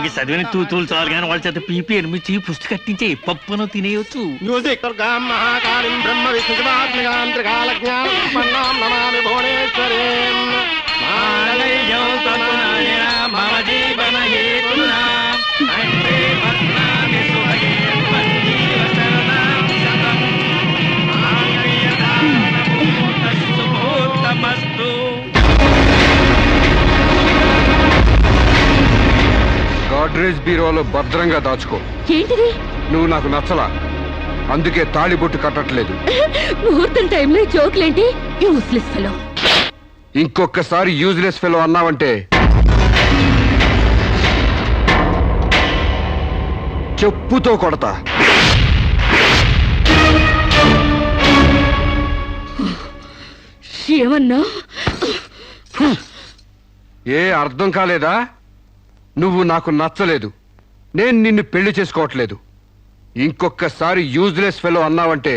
ఇంక చదివిన తూతులు చాలు కానీ వాళ్ళ చేత పీపీ ఎనిమిది పుష్టి కట్టించే పప్పును తినేయొచ్చు. మ్యూజిక్ మహాకాళిం బ్రహ్మ విష్ణుమాత్మగాంత్రికాలజ్ఞానం నమామి భువనేశ్వరీం. మమ జీవన హేతునా కంఠే పద్మామి సుభగే సంజీవ శరణాం శతం. శుభోత్తమస్తు. గాడ్రేజ్ బీరోలో భద్రంగా దాచుకో. ఏంటిది? నువ్వు నాకు నచ్చలా, అందుకే తాళిబొట్టు కట్టట్లేదు. ముహూర్తం టైంలో జోకులేంటి? Useless fellow. ఇంకొకసారి యూజ్లెస్ ఫెలో అన్నావంటే చెప్పుతో కొడతా. ఏమన్నా? ఏ అర్థం కాలేదా? నువ్వు నాకు నచ్చలేదు, నేను నిన్ను పెళ్లి చేసుకోవట్లేదు. ఇంకొకసారి యూజ్లెస్ ఫెలో అన్నావంటే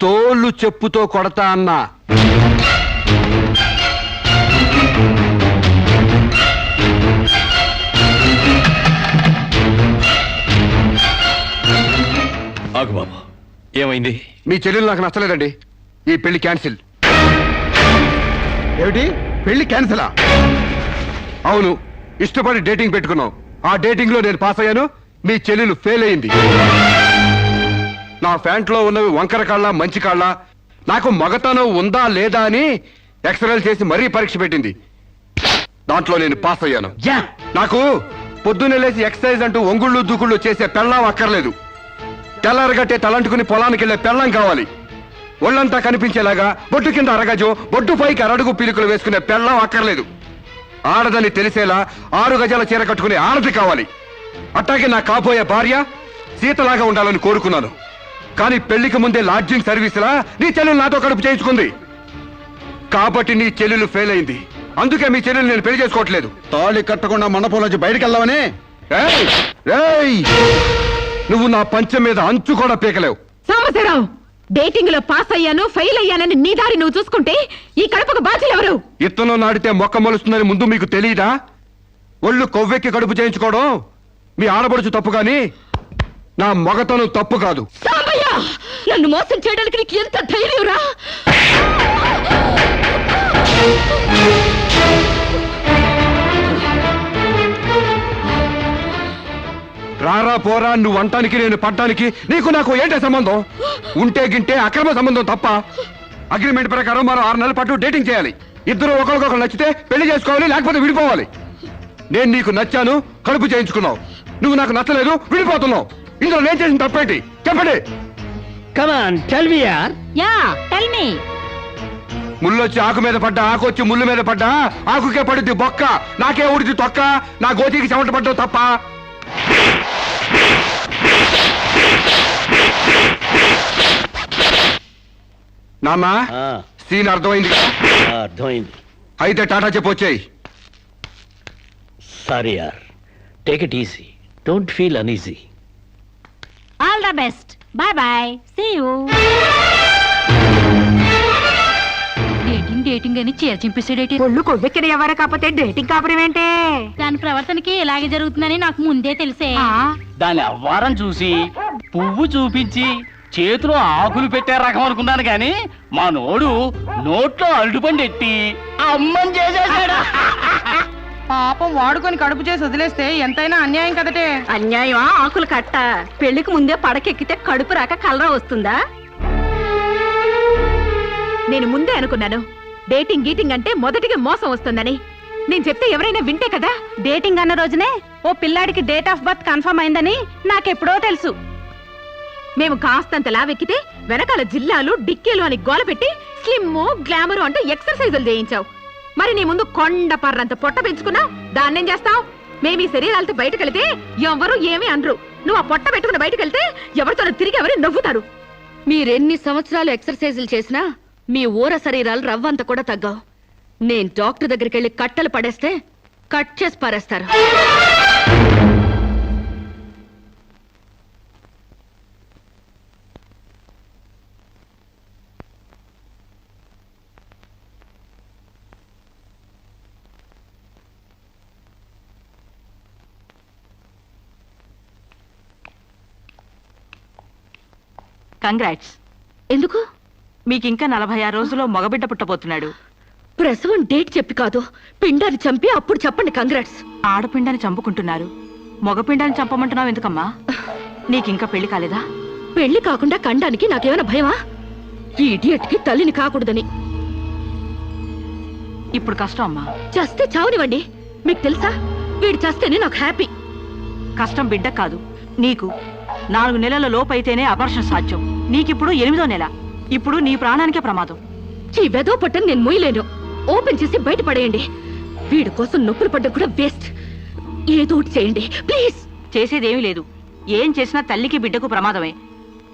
తోలు చెప్పుతో కొడతా అన్నా. ఆగు బాబు, ఏమైంది? మీ చెల్లెలు నాకు నచ్చలేదండి, ఈ పెళ్లి క్యాన్సిల్. ఏమిటి పెళ్లి క్యాన్సిలా? అవును, ఇష్టపడి డేటింగ్ పెట్టుకున్నావు. ఆ డేటింగ్ లో నేను పాస్ అయ్యాను, మీ చెల్లెలు ఫెయిల్ అయింది. నా ఫ్యాంట్లో ఉన్నవి వంకర కాళ్ళ మంచి కాళ్ళ, నాకు మగతనం ఉందా లేదా అని ఎక్స్రేలు చేసి మరీ పరీక్ష పెట్టింది. దాంట్లో నేను పాస్ అయ్యాను. నాకు పొద్దున్నే లేచి ఎక్సర్సైజ్ అంటూ ఒంగుళ్ళు దూకుళ్ళు చేసే పెళ్ళాం అక్కర్లేదు. తెల్లారగట్టే తలంటుకుని పొలానికి వెళ్లే పెళ్ళం కావాలి. ఒళ్ళంతా కనిపించేలాగా బొడ్డు కింద అరగజో, బొడ్డు పైకి అరడుగు పీలికలు వేసుకునే పెళ్ళం అక్కర్లేదు. ఆడదని తెలిసేలా 6 గజాల చీర కట్టుకునే ఆడది కావాలి. అట్టాగే నా కాబోయే భార్య సీతలాగా ఉండాలని కోరుకున్నాను. కానీ పెళ్లికి ముందే లాడ్జింగ్ సర్వీసులా నీ చెల్లెలు నాతో కడుపు చేయించుకుంది. కాబట్టి నీ చెల్లెలు ఫెయిల్ అయింది. అందుకే మీ చెల్లెలు నేను పెళ్లి చేసుకోవట్లేదు. తాళి కట్టకుండా మండపం నుంచి బయటికి వెళ్దామని. నువ్వు నా పంచం మీద అంచు కూడా పీకలేవు. సాంబశివరావు, డేటింగ్ లో పాస్ అయ్యాను ఫెయిల్ అయ్యానని నీ దారి నువ్వు చూసుకుంటే ఈ కడపకు బాధ్యులు ఎవరు? ఇత్తనం నాటితే మొక్క మొలుస్తుందని ముందు మీకు తెలియదా? ఒళ్ళు కొవ్వెక్కి కడుపు చేయించుకోవడం మీ ఆడపడుచు తప్పు గాని నా మగతనం తప్పు కాదు. సాంబయ్య, నన్ను మోసం చేయడానికి నీకు ఎంత ధైర్యం రా? రారా పోరా, నువ్వు అంటానికి నేను పడ్డానికి నీకు నాకు ఏంటే సంబంధం? ఉంటే గింటే అక్రమ సంబంధం తప్ప. అగ్రిమెంట్ ప్రకారం మరో 6 నెలల పాటు డేటింగ్ చేయాలి. ఇద్దరు ఒకరికొకరు నచ్చితే పెళ్లి చేసుకోవాలి, లేకపోతే విడిపోవాలి. నేను నీకు నచ్చాను, కడుపు చేయించుకున్నావు. నువ్వు నాకు నచ్చలేదు, విడిపోతున్నావు. ఇందులో నేను చేసిన తప్పేంటి చెప్పండి. ముళ్ళొచ్చి ఆకు మీద పడ్డా, ఆకు వచ్చి ముళ్ళు మీద పడ్డా, ఆకుకే పడుద్ది బొక్క, నాకే ఊడిది తొక్క. నా గోతికి చెమట పడ్డావు తప్ప. నాన్నా, సీన్ అర్థమైంది కదా? అర్థమైంది. అయితే టాటా చెప్పొచ్చాయి. సారీ యార్, take it easy, don't feel uneasy. All the best, bye bye, see you. Dating అని చీర చింపేసాడేటి. ఒళ్ళు కొవ్వెక్కిన ఎవరు కాకపోతే డేటింగ్ కాపురం ఏంటే? దాని ప్రవర్తనకి ఇలాగే జరుగుతుందని నాకు ముందే తెలిసే. దాని అవ్వారం చూసి పువ్వు చూపించి చేతిలో ఆకులు పెట్టే రకం అనుకున్నాను గాని మా నోడు నోట్లో అరటిపండు ఎట్టి అమ్మని చేసేసాడు. పాపం వాడుకొని కడుపు చేసి వదిలేస్తే ఎంతైనా అన్యాయం కదటే. అన్యాయం ఆకులు కట్ట. పెళ్లికి ముందే పడకెక్కితే కడుపు రాక కలరా వస్తుందా? నేను ముందే అనుకున్నాను డేటింగ్ గీటింగ్ అంటే మొదటిగా మోసం వస్తుందని. నేను చెప్తే ఎవరైనా వింటే కదా. డేటింగ్ అన్న రోజునే ఓ పిల్లాడికి డేట్ ఆఫ్ బర్త్ కన్ఫర్మ్ అయిందని నాకెప్పుడో తెలుసు. మేము కాస్తంత లావెక్కితే వెనకాల జిల్లాలు డిక్కీలు అని గోల పెట్టి స్లిమ్ గ్లామర్ అంటూ ఎక్సర్సైజులు చేయించావు. మరి నీ ముందు కొండ పర్రంత పొట్ట పెంచుకున్నావు, దాన్నేం చేస్తావు? మేము ఈ శరీరాలతో బయటకెళ్తే ఎవరు ఏమీ అనరు. నువ్వు ఆ పొట్ట పెట్టుకుని బయటకెళ్తే ఎవరితో తిరిగి ఎవరు నవ్వుతారు. మీరెన్ని సంవత్సరాలు ఎక్సర్సైజులు చేసినా మీ ఊర శరీరాలు రవ్వంత కూడా తగ్గావు. నేను డాక్టర్ దగ్గరికి వెళ్ళి కట్టలు పడేస్తే కట్ చేసి పారేస్తారు. కంగ్రాట్స్. ఎందుకు? మీకింకా 46 రోజుల్లో మగబిడ్డ పుట్టబోతున్నాడు. ప్రసవం డేట్ చెప్పి కాదు, పిండాన్ని చంపి అప్పుడు చెప్పండి కంగ్రాట్స్. ఆడపిండాన్ని చంపుకుంటున్నారు, మగపిండాన్ని చంపమంటున్నావు ఎందుకమ్మా? నీకింకా పెళ్లి కాలేదా? పెళ్లి కాకుండా కండానికి నాకేమైనా భయమా? ఈ ఇడియట్ కి తల్లిని కాకూడదని. ఇప్పుడు కష్టం అమ్మా. చస్తే చావునివ్వండి. మీకు తెలుసా, వీడు చస్తేనే నాకు హ్యాపీ. కష్టం బిడ్డ కాదు నీకు. 4 నెలల లోపైతేనే అపర్షన్ సాధ్యం. నీకిప్పుడు 8వ నెల. ఇప్పుడు నీ ప్రాణానికే ప్రమాదం. ఈ వెదో పట్టని నేను మొయ్యలేను. ఓపెన్ చేసి బయట పడేయండి. వీడి కోసం నొప్పులు పడ్డం కూడా వేస్ట్. ఏదో ఒకటి చేయండి ప్లీజ్. చేసేదేమీ లేదు. ఏం చేసినా తల్లికి బిడ్డకు ప్రమాదమే.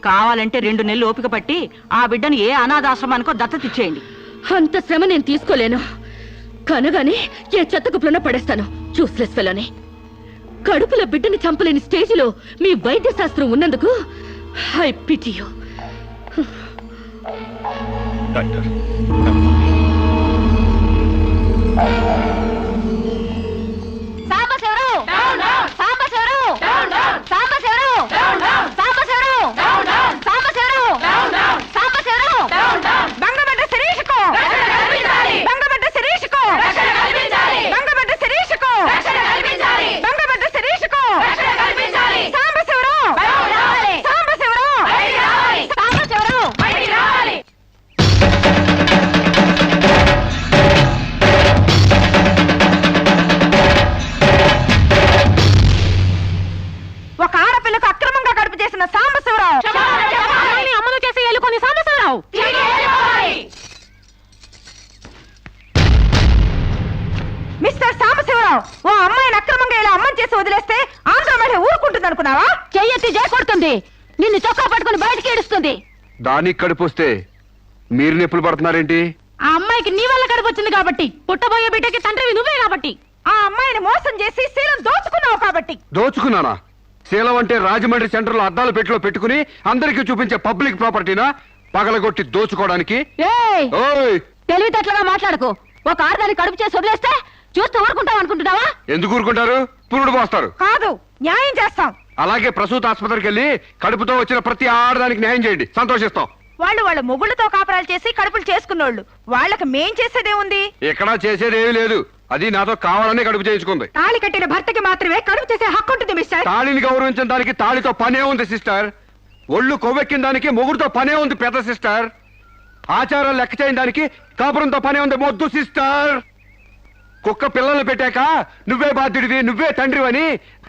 కావాలంటే 2 నెలలు ఓపిక పట్టి ఆ బిడ్డను ఏ అనాథాశ్రమానికో దత్తతిచ్చేయండి. అంత శ్రమ నేను తీసుకోలేను. కనగానే ఏ చెత్త కుప్పలోనే పడేస్తాను. చూస్లెస్ ఫెలోని. కడుపులో బిడ్డని చంపలేని స్టేజిలో మీ వైద్య శాస్త్రం ఉన్నందుకు ఐ పిటి యు. డాక్టర్, ఒక ఆడపిల్లకు అక్రమంగా కడుపు చేసిన సాంబశివరావు, అమ్మను చేసి ఎలుకొని సాంబశివరావు. మిస్టర్ సాంబశివరావు, ఓ అమ్మాయిని అక్రమంగా ఇలా అమ్మని చేసి వదిలేస్తే ఆంధ్ర మహిళ ఊరుకుంటుంది అనుకున్నావా? చెయ్యెత్తి చేకొడుతుంది. నిన్ను చొక్కా పట్టుకుని బయటికి ఏడుస్తుంది. దానికి కడుపు వస్తే మీరు నొప్పులు పడుతున్నారేంటి? ఆ అమ్మాయికి నీ వల్ల కడుపు వచ్చింది కాబట్టి, పుట్టబోయే బిడ్డకి తండ్రివి నువ్వే కాబట్టి, ఆ అమ్మాయిని మోసం చేసి శీలం దోచుకున్నావు కాబట్టి. దోచుకున్నానా? శీలం అంటే రాజమండ్రి సెంటర్ లో అద్దాల పెట్టిలో పెట్టుకుని అందరికీ చూపించే పబ్లిక్ ప్రాపర్టీనా పగలగొట్టి దోచుకోవడానికి? ఓయ్, తెలివితేటలుగా మాట్లాడకు. ఒక ఆడదాన్ని కడుపు చేసి వదిలేస్తే చూస్తూ ఊరుకుంటాం అనుకుంటున్నావా? ఎందుకు ఊరుకుంటారు? పురుడు పోస్తారు. కాదు, న్యాయం చేస్తాం. అలాగే ప్రసూత ఆసుపత్రికి వెళ్ళి కడుపుతో వచ్చిన ప్రతి ఆడదానికి న్యాయం చేయండి, సంతోషిస్తాం. వాళ్ళ మొగుళ్ళతో కాపరాలు చేసి కడుపులు చేసుకున్నోళ్ళు, వాళ్ళకి మేం చేసేదేముంది? ఎక్కడా చేసేదేమీ లేదు. అది నాతో కావాలని కడుపు చేయించుకుంది. తాళి కట్టిన భర్తకి మాత్రమే కడుపు చేసే హక్కు ఉంటుంది మిస్టర్. తాళిని గౌరవించిన దానికి తాళితో పనే ఉంది సిస్టర్. ఒళ్ళు కొవ్వెక్కిన దానికి మొగుడుతో పనే ఉంది పెద్ద సిస్టర్. ఆచారాలు లెక్క చేయని దానికి కాపురంతో పనే ఉంది మొద్దు సిస్టర్. కుక్క పిల్లలు పెట్టాక నువ్వే బాధ్యుడివి, నువ్వే తండ్రివని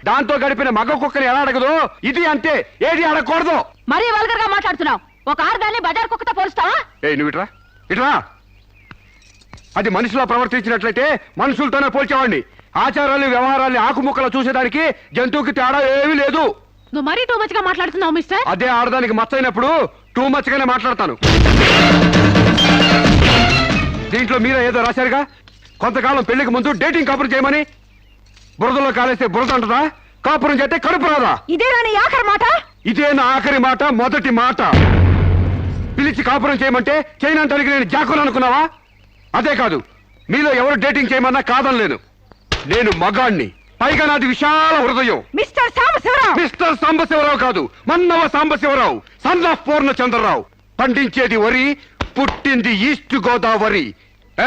దాంతో గడిపిన మగ కుక్కని ఎలా అడగదు, ఇది అంతే. ఏది అడగకూడదు. మరీ వల్గర్ గా మాట్లాడుతున్నావు. ఒక ఆడదాన్ని బజార్ కుక్కతో పోలుస్తావా? నువ్వు ఇట్రా ఇట్రా. అది మనిషిలో ప్రవర్తించినట్లయితే మనుషులతోనే పోల్చేవాడిని. ఆచారాలు వ్యవహారాన్ని ఆకుముక్కలు చూసేదానికి జంతువుకి తేడా ఏమీ లేదు. నువ్వు మరీ టూ మచ్ గా మాట్లాడుతున్నావు మిస్టర్. అదే ఆడదానికి మచ్చైనప్పుడు టూ మచ్ గానే మాట్లాడతాను. దీంట్లో మీరే ఏదో రాశారుగా, కొంతకాలం పెళ్లికి ముందు డేటింగ్ కాపురం చేయమని. బురదలో కాలేస్తే బురద అంటదా? కాపురం చేస్తే కడుపు రాదా? ఇదేనా నీ ఆఖరి మాట? ఇదే నా ఆఖరి మాట, మొదటి మాట. పిలిచి కాపురం చేయమంటే చేయనంటానికి నేను జాకులు అనుకున్నావా? అదే కాదు, మీలో ఎవరు డేటింగ్ చేయమన్నా కాదనలేను. నేను మగాణ్ణి, పైగా నాది విశాల హృదయం. మిస్టర్ సాంబశివరావు. మిస్టర్ సాంబశివరావు కాదు, మన్నవ సాంబశివరావు, సన్ ఆఫ్ పూర్ణచంద్రరావు. పండించేది వరి, పుట్టింది ఈస్ట్ గోదావరి.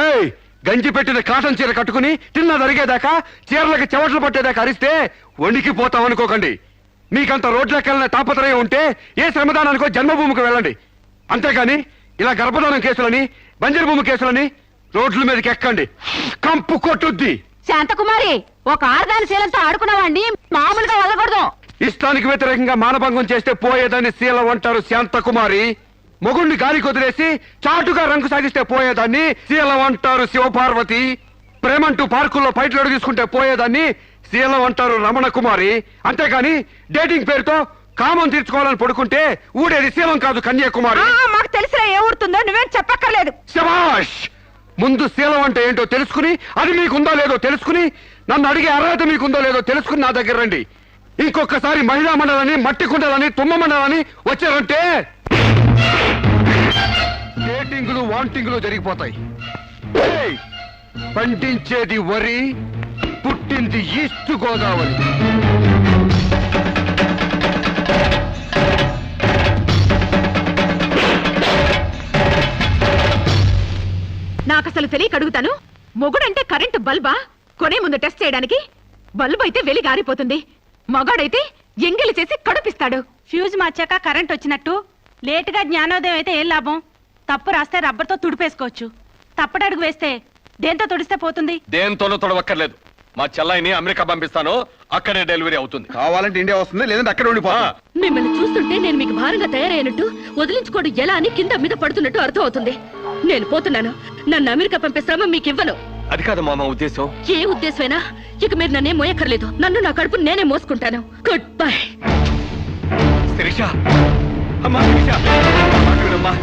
ఏయ్, గంజి పెట్టిన కాటన్ చీర కట్టుకుని తిన్న జరిగేదాకా, చీరలకు చెవట్లు పట్టేదాకా అరిస్తే వణికిపోతాం అనుకోకండి. మీకంత రోడ్లకెళ్ళిన తాపత్రయం ఉంటే ఏ శ్రమదానానికో జన్మభూమికి వెళ్ళండి. అంతేగాని ఇలా గర్భధానం కేసులని, బంజరు భూమి కేసులని రోడ్ల మీదకి ఎక్కండి, కంపు కొట్టుద్ది. శాంతకుమారి, ఒక ఆడదాని శీలంతో ఆడుకున్నావాడిని మామూలుగా వదలకూడదు. ఇష్టానికి వ్యతిరేకంగా మానభంగం చేస్తే పోయేదాన్ని శీలం అంటారు శాంతకుమారి. మొగుణ్ణి గాలి కొదిలేసి చాటుగా రంగు సాగిస్తే పోయేదాన్ని శీలం అంటారు శివపార్వతి. ప్రేమంటూ పార్కుల్లో పైట్లోడు తీసుకుంటే పోయేదాన్ని శీలం అంటారు రమణ కుమారి. అంతేగాని డేటింగ్ పేరుతో కామం తీర్చుకోవాలని పడుకుంటే ఊడేది శీలం కాదు కన్యాకుమారి. మాకు తెలిసిన ఏ ఊరుతుందో నువ్వేం చెప్పక్కర్లేదు. శభాష్! ముందు శీలం అంటే ఏంటో తెలుసుకుని, అది మీకుందో లేదో తెలుసుకుని, నన్ను అడిగే అర్హత మీకుందో లేదో తెలుసుకుని నా దగ్గర రండి. ఇంకొకసారి మహిళా మండలని, మట్టి కుండలని, తుమ్మ మండలని వచ్చారంటే డేటింగులు వాంటింగులు జరిగిపోతాయి. ఏయ్! పండించేది వరి, పుట్టింది ఈస్ట్ గోదావరి. నాకు అసలు తెలియక అడుగుతాను, మొగుడంటే కరెంటు బల్బా? కొనే ముందు టెస్ట్ చేయడానికి. బల్బు అయితే వెలి గారిపోతుంది, మగాడైతే ఎంగిలి చేసి కడుపిస్తాడు. ఫ్యూజ్ మార్చాక కరెంట్ వచ్చినట్టు లేటుగా జ్ఞానోదయం అయితే ఏం లాభం? తప్పు రాస్తే రబ్బర్తో తుడిపేసుకోవచ్చు, తప్పటడుగు వేస్తే దేంతో తుడిస్తే పోతుంది? దేంతోనూ తొడవక్కర్లేదు. మా చెల్లాయిని అమెరికా పంపిస్తాను, అక్కడే డెలివరీ అవుతుంది. కావాలంటే ఇండియా వస్తుంది, లేదంటే అక్కడ ఉండిపోతా. మిమ్మల్ని చూస్తుంటే నేను మీకు భారంగా తయారైనట్టు, వదిలించుకోవడం ఎలా అని కింద మీద పడుతున్నట్టు అర్థం అవుతుంది. నేను పోతున్నాను. నన్ను అమెరికా పంపే శ్రమ మీకు ఇవ్వను. అది కాదు మా ఉద్దేశం. ఏ ఉద్దేశమైనా ఇక మీరు నన్నే మోయక్కర్లేదు. నన్ను నా కడుపు నేనే మోసుకుంటాను. Good bye. శిరీష, అమ్మా శిరీష, మాట వినమ్మా.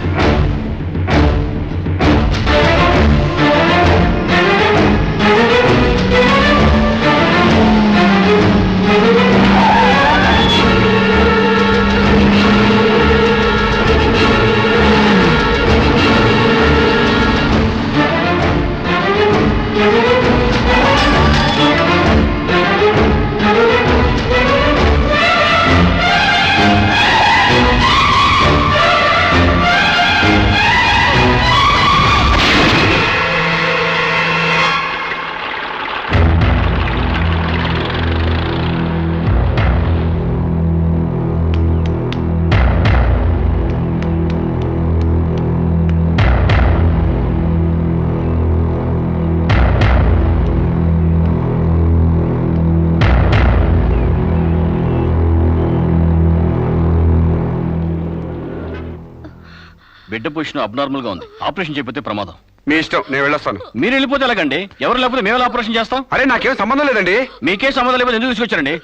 బిడ్డ పొజిషన్ అబ్నార్మల్ గా ఉంది, ఆపరేషన్ చేయకపోతే ప్రమాదం. మీ ఇష్టం, నేను వెళ్ళొస్తాను. మీరు వెళ్ళిపోతే ఎలాగండి? ఎవరు లేకపోతే మేము ఎలా ఆపరేషన్ చేస్తాం? అరే నాకేం సంబంధం లేదండి. మీకే సంబంధం లేకపోతే ఎందుకు తీసుకొచ్చారండి?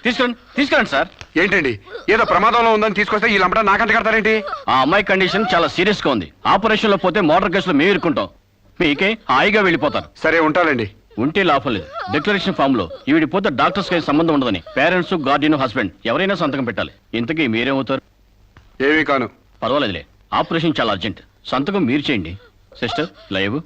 తీసుకురండి సార్. ఏంటండి, ఏదో ప్రమాదంలో ఉందని తీసుకొస్తే ఈ లంపట నాకంట కడతారేంటి? ఆ అమ్మాయి కండిషన్ చాలా సీరియస్ గా ఉంది. ఆపరేషన్ లో పోతే మోటార్ కేసులో మేము ఇరుక్కుంటాం. మీకే హాయిగా వెళ్ళిపోతారు. సరే ఉంటానండి. ఉంటే లాభం లేదు. డిక్లరేషన్ ఫామ్ లో ఈవిడి పోతే డాక్టర్స్ కి సంబంధం ఉండదని పేరెంట్స్, గార్డియన్, హస్బెండ్ ఎవరైనా సంతకం పెట్టాలి. ఇంతకీ మీరేమవుతారు? ఏమీ కాను. పర్వాలేదులే, ఆపరేషన్ చాలా అర్జెంట్. సంతకం మీరు చేయండి. Sister live.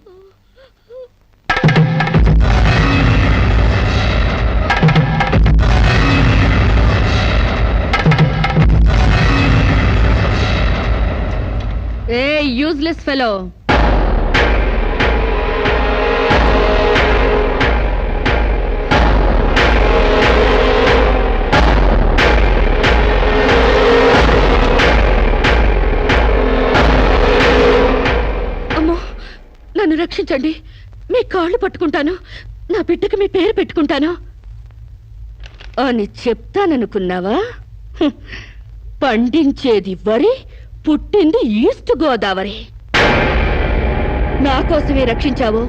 ఏ యూజ్లెస్ ఫెలో, అమ్మో నన్ను రక్షించండి. మీ కాళ్ళు పట్టుకుంటాను, నా బిడ్డకి మీ పేరు పెట్టుకుంటాను అని చెప్తాననుకున్నావా? హ్మ్. పండించేది వరి, పుట్టింది ఈస్ట్ గోదావరి. నా కోసమే రక్షించావో,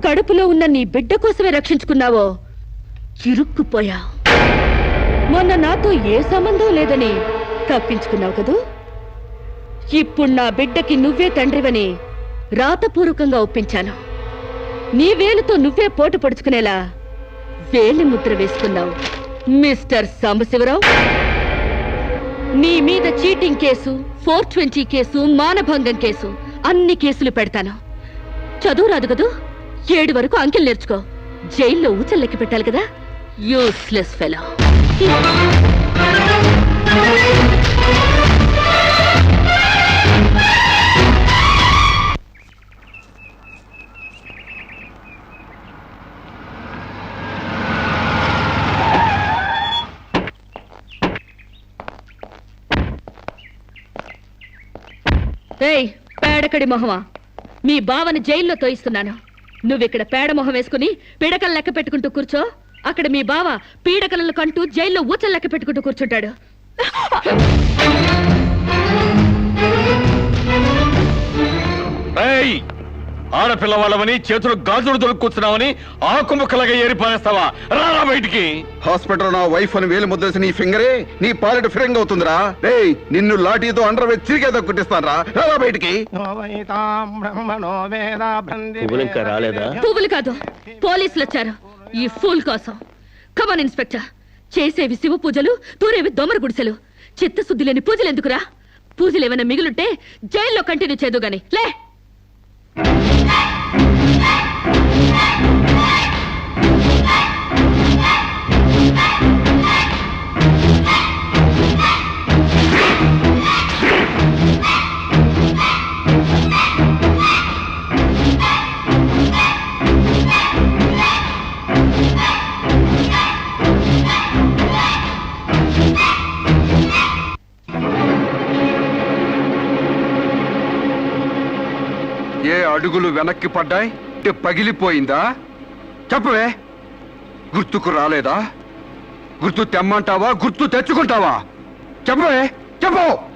కడుపులో ఉన్న నీ బిడ్డ కోసమే రక్షించుకున్నావో చిరుక్కుపోయా. మొన్న నాతో ఏ సంబంధం లేదని తప్పించుకున్నావు కదూ. ఇప్పుడు నా బిడ్డకి నువ్వే తండ్రివని రాతపూర్వకంగా ఒప్పించాను. నీ వేలుతో నువ్వే పోటు పొడుచుకునేలా వేలి ముద్ర వేసుకున్నావు మిస్టర్ సాంబశివరావు. నీ మీద చీటింగ్ కేసు, 420 కేసు, మానభంగం కేసు, అన్ని కేసులు పెడతాను. చదువు రాదు కదూ, 7 వరకు అంకెలు నేర్చుకో. జైల్లో ఊచల్లెక్కి పెట్టాలి కదా. Useless fellow. ఏయ్ పేడకడి మొహమా, మీ బావని జైల్లో తోయిస్తున్నాను. నువ్విక్కడ పేడ మొహం వేసుకుని పీడకలు లెక్క పెట్టుకుంటూ కూర్చో. అక్కడ మీ బావ పీడకలను కంటూ జైల్లో ఊచలు లెక్క పెట్టుకుంటూ కూర్చుంటాడు. ఆడపిల్లవాళ్ళమని చేతులు గాజులు దొరుకుతున్నావని ఆకుముక్కలాగా ఏరిపారేస్తావా? రారా బయటికి. హాస్పిటల్ నా వైఫ్ అని వేలు ముద్రేసి నీ ఫింగరే నీ పాలిట ఫిరంగ్ అవుతుందిరా. ఏయ్ నిన్ను లాఠీతో అండర్ వేసి చిరిగేదో కుట్టిస్తాను రా బయటికి. ఇంకా రాలేదా? పువ్వులు కాదు, పోలీసులు వచ్చారు ఈ ఫూల్ కోసం. Come on inspector. చేసేవి శివ పూజలు, తూరేవి దొమర గుడిసెలు. చిత్తశుద్ధి లేని పూజలు ఎందుకురా? పూజలు ఏమైనా మిగులుంటే జైల్లో కంటిన్యూ చేదు గాని లే. ఏ అడుగులు వెనక్కి పడ్డాయి పగిలిపోయిందా? చెప్పవే, గుర్తుకు రాలేదా? గుర్తు తెమ్మంటావా, గుర్తు తెచ్చుకుంటావా? చెప్పవే, చెప్పు.